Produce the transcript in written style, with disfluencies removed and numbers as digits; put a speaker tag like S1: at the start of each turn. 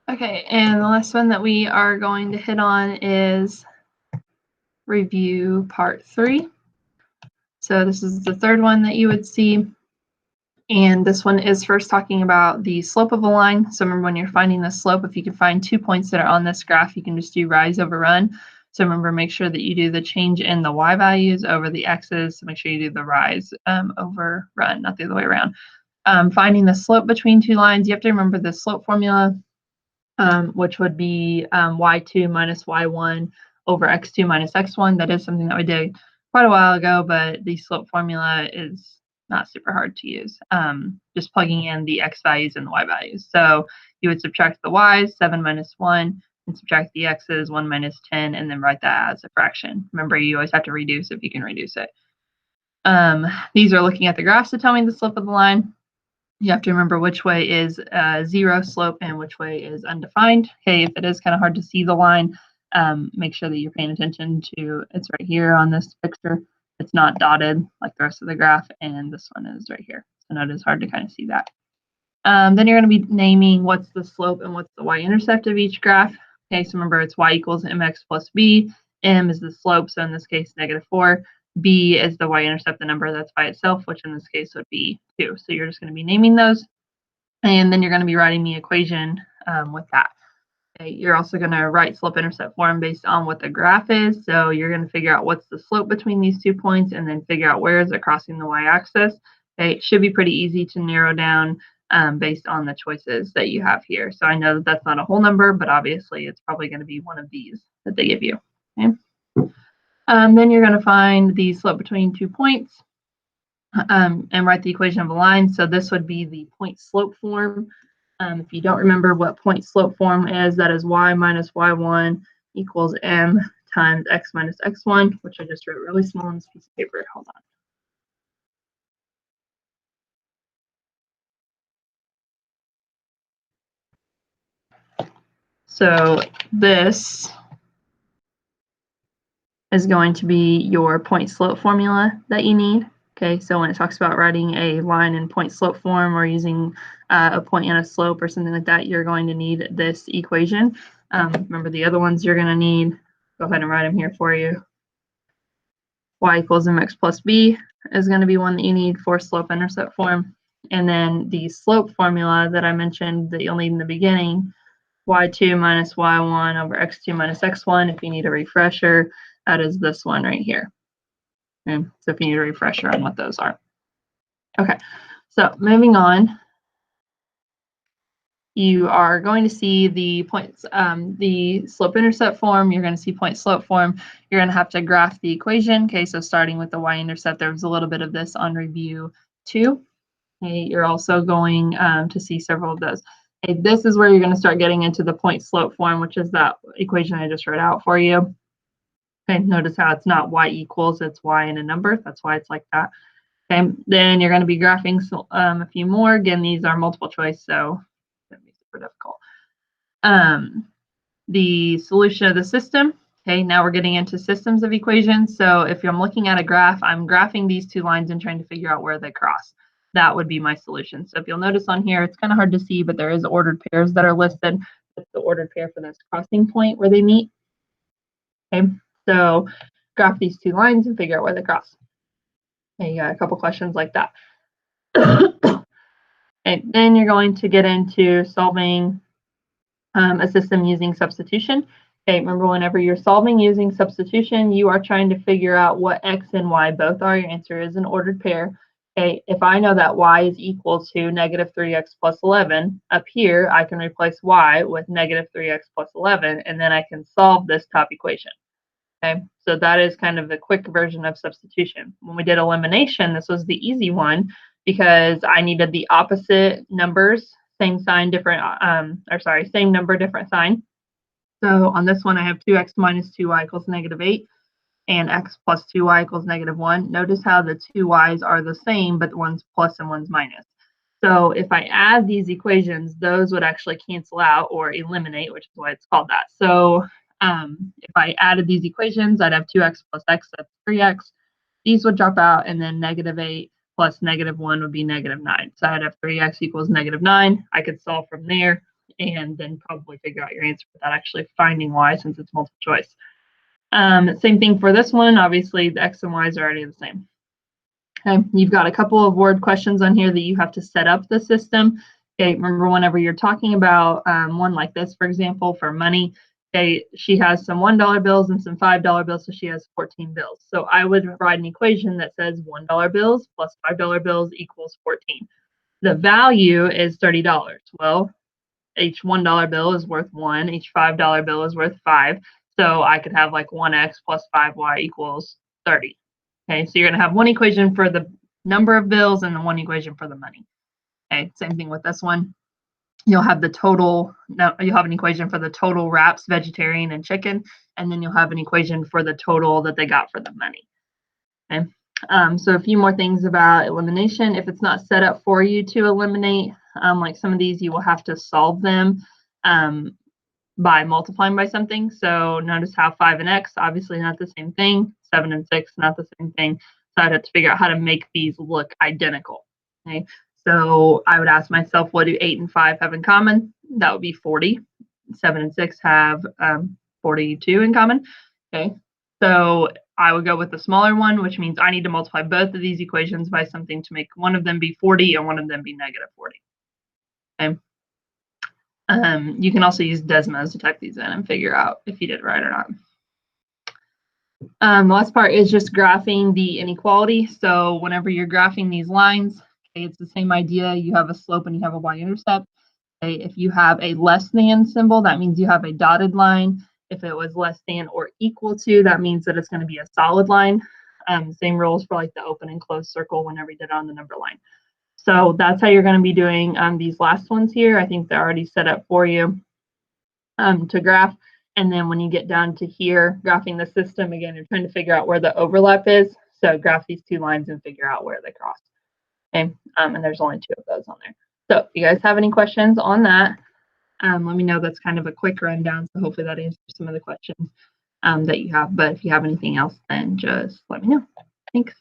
S1: Okay, and the last one that we are going to hit on is review part 3. So this is the third one that you would see. And this one is first talking about the slope of a line. So remember, when you're finding the slope, if you can find 2 points that are on this graph, you can just do rise over run. So remember, make sure that you do the change in the y values over the x's. So make sure you do the rise over run, not the other way around. Finding the slope between 2 lines, you have to remember the slope formula, which would be y2 minus y1 over x2 minus x1. That is something that we did quite a while ago, but the slope formula is not super hard to use. Just plugging in the x values and the y values. So you would subtract the y's, 7 minus 1, and subtract the x's, 1 minus 10, and then write that as a fraction. Remember, you always have to reduce if you can reduce it. These are looking at the graphs to tell me the slope of the line. You have to remember which way is zero slope and which way is undefined. Okay, if it is kind of hard to see the line, make sure that you're paying attention to, it's right here on this picture. It's not dotted like the rest of the graph, and this one is right here. So no, it is hard to kind of see that. Then you're going to be naming what's the slope and what's the y-intercept of each graph. Okay, so remember it's y equals mx plus b. M is the slope, so in this case, -4. B is the y-intercept, the number that's by itself, which in this case would be 2. So you're just going to be naming those. And then you're going to be writing the equation with that. Okay, you're also going to write slope-intercept form based on what the graph is. So you're going to figure out what's the slope between these 2 points and then figure out where is it crossing the y-axis. Okay, it should be pretty easy to narrow down based on the choices that you have here. So I know that that's not a whole number, but obviously it's probably going to be one of these that they give you. Okay? Then you're going to find the slope between 2 points and write the equation of a line. So this would be the point slope form. If you don't remember what point slope form is, that is y minus y1 equals m times x minus x1, which I just wrote really small on this piece of paper. Hold on. So this is going to be your point slope formula that you need. Okay, so when it talks about writing a line in point slope form or using a point and a slope or something like that, you're going to need this equation. Remember the other ones you're going to need, go ahead and write them here for you. Y equals mx plus b is going to be one that you need for slope-intercept form. And then the slope formula that I mentioned that you'll need in the beginning, y2 minus y1 over x2 minus x1. If you need a refresher, that is this one right here. Okay, so if you need a refresher on what those are. Okay, so moving on, you are going to see the points, the slope-intercept form. You're going to see point-slope form. You're going to have to graph the equation. Okay, so starting with the y-intercept, there was a little bit of this on review 2. Okay, you're also going to see several of those. Okay, this is where you're going to start getting into the point-slope form, which is that equation I just wrote out for you. Okay, notice how it's not y equals, it's y and a number. That's why it's like that. Okay, then you're going to be graphing a few more. Again, these are multiple choice, so it's going to be super difficult. The solution of the system. Okay, now we're getting into systems of equations. So if I'm looking at a graph, I'm graphing these 2 lines and trying to figure out where they cross. That would be my solution. So if you'll notice on here, it's kind of hard to see, but there is ordered pairs that are listed. It's the ordered pair for this crossing point where they meet. Okay, so graph these 2 lines and figure out where they cross. Okay, you got a couple questions like that. And then you're going to get into solving a system using substitution. Okay, remember, whenever you're solving using substitution, you are trying to figure out what x and y both are. Your answer is an ordered pair. Okay, if I know that y is equal to negative 3x plus 11, up here I can replace y with negative 3x plus 11, and then I can solve this top equation. Okay, so that is kind of the quick version of substitution. When we did elimination, this was the easy one because I needed the opposite numbers, same sign, different, same number, different sign. So on this one, I have 2x minus 2y equals -8, and x plus 2y equals -1. Notice how the 2 y's are the same, but one's plus and one's minus. So if I add these equations, those would actually cancel out or eliminate, which is why it's called that. So if I added these equations, I'd have 2x plus x, that's 3x. These would drop out, and then -8 plus -1 would be -9. So I'd have 3x equals -9. I could solve from there. and then probably figure out your answer without actually finding y since it's multiple choice. Same thing for this one. Obviously, the x and y's are already the same. Okay, you've got a couple of word questions on here that you have to set up the system. Okay, remember whenever you're talking about one like this, for example, for money, okay, she has some $1 bills and some $5 bills, so she has 14 bills. So I would write an equation that says $1 bills plus $5 bills equals 14. The value is $30. Well, each $1 bill is worth 1, each $5 bill is worth 5. So I could have like 1x plus 5y equals 30. Okay, so you're going to have one equation for the number of bills and one equation for the money. Okay, same thing with this one. You'll have the total, you'll have an equation for the total wraps, vegetarian and chicken, and then you'll have an equation for the total that they got for the money. Okay, so a few more things about elimination. If it's not set up for you to eliminate, like some of these, you will have to solve them by multiplying by something. So notice how 5 and x, obviously not the same thing. 7 and 6, not the same thing. So I'd have to figure out how to make these look identical. Okay, so I would ask myself, what do 8 and 5 have in common? That would be 40. 7 and 6 have 42 in common. Okay, so I would go with the smaller one, which means I need to multiply both of these equations by something to make one of them be 40 and one of them be negative 40. Okay. You can also use Desmos to type these in and figure out if you did it right or not. The last part is just graphing the inequality. So whenever you're graphing these lines, okay, it's the same idea. You have a slope and you have a y-intercept. Okay, if you have a less than symbol, that means you have a dotted line. If it was less than or equal to, that means that it's going to be a solid line. Same rules for like the open and closed circle whenever you did it on the number line. So that's how you're going to be doing these last ones here. I think they're already set up for you to graph. And then when you get down to here, graphing the system, again, you're trying to figure out where the overlap is. So graph these two lines and figure out where they cross. Okay, and there's only 2 of those on there. So if you guys have any questions on that, let me know. That's kind of a quick rundown. So hopefully that answers some of the questions that you have. But if you have anything else, then just let me know. Thanks.